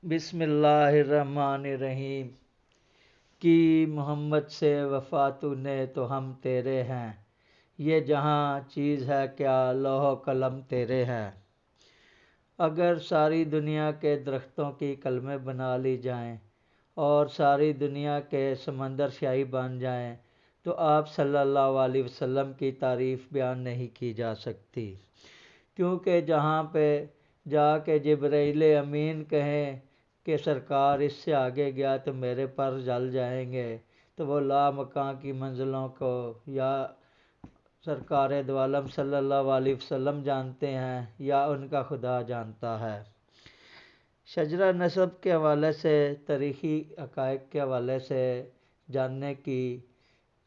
بسم اللہ الرحمن الرحیم کی محمد سے وفا تو نے تو ہم تیرے ہیں، یہ جہاں چیز ہے کیا لوح و قلم تیرے ہیں۔ اگر ساری دنیا کے درختوں کی قلمیں بنا لی جائیں اور ساری دنیا کے سمندر شاہی بن جائیں تو آپ صلی اللہ علیہ وسلم کی تعریف بیان نہیں کی جا سکتی، کیونکہ جہاں پہ جا کے جبرائیل امین کہیں کہ سرکار اس سے آگے گیا تو میرے پر جل جائیں گے، تو وہ لامکان کی منزلوں کو یا سرکار دو عالم صلی اللہ علیہ وسلم جانتے ہیں یا ان کا خدا جانتا ہے۔ شجرہ نسب کے حوالے سے، تاریخی حقائق کے حوالے سے جاننے کی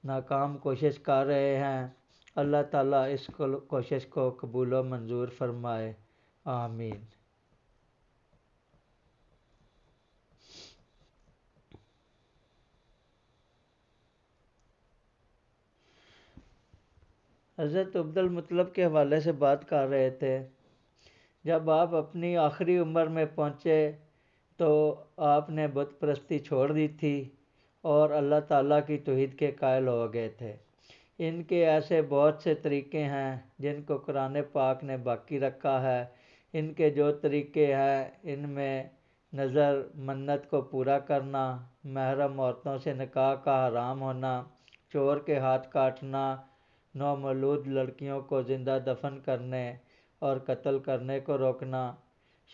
ناکام کوشش کر رہے ہیں۔ اللہ تعالیٰ اس کوشش کو قبول و منظور فرمائے، آمین۔ حضرت عبد المطلب کے حوالے سے بات کر رہے تھے۔ جب آپ اپنی آخری عمر میں پہنچے تو آپ نے بت پرستی چھوڑ دی تھی اور اللہ تعالیٰ کی توحید کے قائل ہو گئے تھے۔ ان کے ایسے بہت سے طریقے ہیں جن کو قرآن پاک نے باقی رکھا ہے۔ ان کے جو طریقے ہیں ان میں نظر، منت کو پورا کرنا، محرم عورتوں سے نکاح کا حرام ہونا، چور کے ہاتھ کاٹنا، نومولود لڑکیوں کو زندہ دفن کرنے اور قتل کرنے کو روکنا،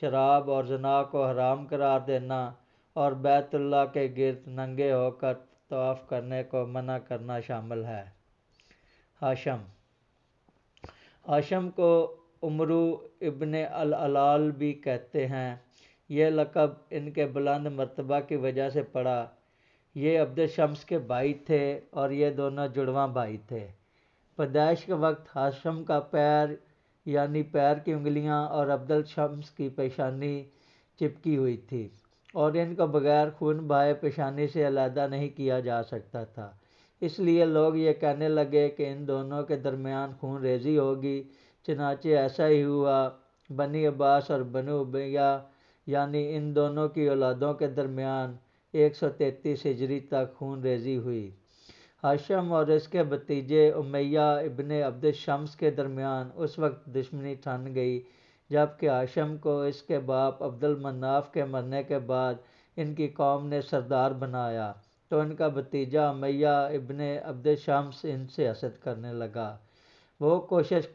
شراب اور زنا کو حرام قرار دینا اور بیت اللہ کے گرد ننگے ہو کر طواف کرنے کو منع کرنا شامل ہے۔ ہاشم ہاشم کو عمرو ابن العلال بھی کہتے ہیں۔ یہ لقب ان کے بلند مرتبہ کی وجہ سے پڑا۔ یہ عبد شمس کے بھائی تھے اور یہ دونوں جڑواں بھائی تھے۔ پیدائش کے وقت ہاشم کا پیر یعنی پیر کی انگلیاں اور عبد الشمس کی پیشانی چپکی ہوئی تھی اور ان کو بغیر خون بہائے پیشانی سے علیحدہ نہیں کیا جا سکتا تھا۔ اس لیے لوگ یہ کہنے لگے کہ ان دونوں کے درمیان خون ریزی ہوگی، چنانچہ ایسا ہی ہوا۔ بنی عباس اور بنو امیہ یعنی ان دونوں کی اولادوں کے درمیان 133 ہجری تک خون ریزی ہوئی۔ ہاشم اور اس کے بھتیجے امیہ ابن عبد شمس کے درمیان اس وقت دشمنی ٹھن گئی جب کہ ہاشم کو اس کے باپ عبد المناف کے مرنے کے بعد ان کی قوم نے سردار بنایا تو ان کا بھتیجا امیہ ابن عبد شمس ان سے حسد کرنے لگا۔ وہ کوشش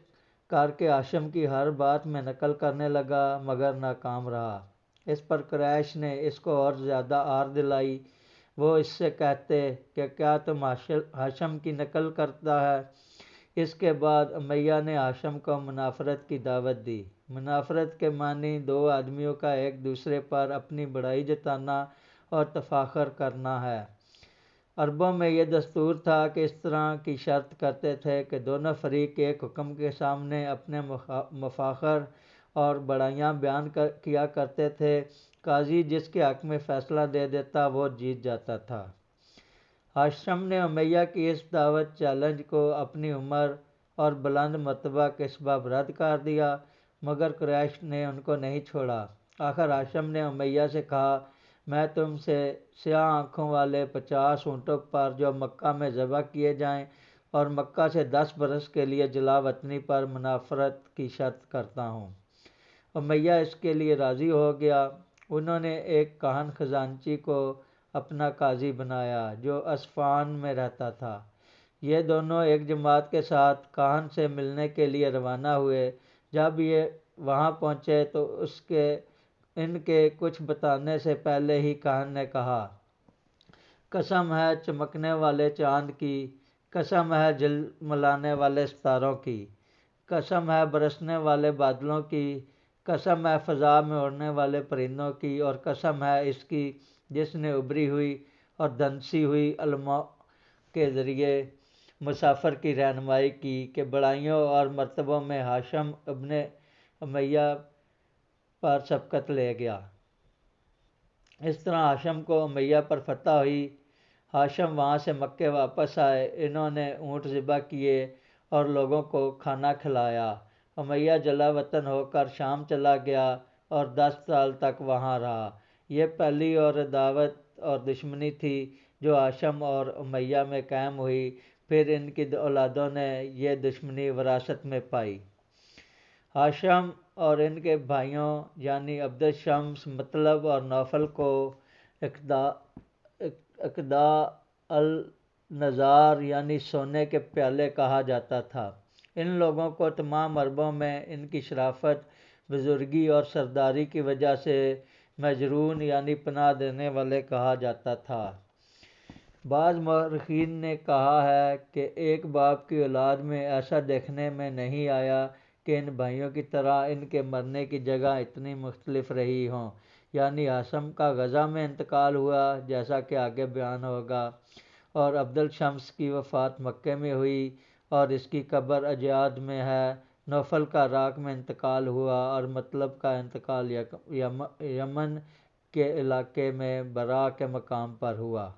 کر کے ہاشم کی ہر بات میں نقل کرنے لگا مگر ناکام رہا۔ اس پر قریش نے اس کو اور زیادہ آر دلائی۔ وہ اس سے کہتے کہ کیا تم ہاشم کی نقل کرتا ہے؟ اس کے بعد امیہ نے ہاشم کو منافرت کی دعوت دی۔ منافرت کے معنی دو آدمیوں کا ایک دوسرے پر اپنی بڑائی جتانا اور تفاخر کرنا ہے۔ عربوں میں یہ دستور تھا کہ اس طرح کی شرط کرتے تھے کہ دونوں فریق ایک حکم کے سامنے اپنے مفاخر اور بڑائیاں بیان کیا کرتے تھے۔ قاضی جس کے حق میں فیصلہ دے دیتا وہ جیت جاتا تھا۔ ہاشم نے امیہ کی اس دعوت چیلنج کو اپنی عمر اور بلند مرتبہ کے سبب رد کر دیا مگر قریش نے ان کو نہیں چھوڑا۔ آخر ہاشم نے امیہ سے کہا، میں تم سے سیاہ آنکھوں والے 50 اونٹوں پر جو مکہ میں ذبح کیے جائیں اور مکہ سے 10 برس کے لیے جلا وطنی پر منافرت کی شرط کرتا ہوں۔ امیہ اس کے لیے راضی ہو گیا۔ انہوں نے ایک کاہن خزانچی کو اپنا قاضی بنایا جو اصفہان میں رہتا تھا۔ یہ دونوں ایک جماعت کے ساتھ کاہن سے ملنے کے لیے روانہ ہوئے۔ جب یہ وہاں پہنچے تو ان کے کچھ بتانے سے پہلے ہی کاہن نے کہا، قسم ہے چمکنے والے چاند کی، قسم ہے جھلملانے والے ستاروں کی، قسم ہے برسنے والے بادلوں کی، قسم ہے فضا میں اڑنے والے پرندوں کی اور قسم ہے اس کی جس نے ابری ہوئی اور دھنسی ہوئی علماء کے ذریعے مسافر کی رہنمائی کی کہ بڑائیوں اور مرتبوں میں ہاشم ابن امیہ پر سبقت لے گیا۔ اس طرح ہاشم کو امیہ پر فتح ہوئی۔ ہاشم وہاں سے مکے واپس آئے۔ انہوں نے اونٹ ذبح کیے اور لوگوں کو کھانا کھلایا۔ امیہ جلا وطن ہو کر شام چلا گیا اور 10 سال تک وہاں رہا۔ یہ پہلی اور عداوت اور دشمنی تھی جو ہاشم اور امیہ میں قائم ہوئی، پھر ان کی اولادوں نے یہ دشمنی وراثت میں پائی۔ ہاشم اور ان کے بھائیوں یعنی عبد الشمس، مطلب اور نوفل کو اقداء النظار یعنی سونے کے پیالے کہا جاتا تھا۔ ان لوگوں کو تمام عربوں میں ان کی شرافت، بزرگی اور سرداری کی وجہ سے مجرون یعنی پناہ دینے والے کہا جاتا تھا۔ بعض مورخین نے کہا ہے کہ ایک باپ کی اولاد میں ایسا دیکھنے میں نہیں آیا کہ ان بھائیوں کی طرح ان کے مرنے کی جگہ اتنی مختلف رہی ہوں، یعنی ہاشم کا غزہ میں انتقال ہوا جیسا کہ آگے بیان ہوگا، اور عبد الشمس کی وفات مکے میں ہوئی اور اس کی قبر اجیاد میں ہے۔ نوفل کا عراق میں انتقال ہوا اور مطلب کا انتقال یمن کے علاقے میں برا کے مقام پر ہوا۔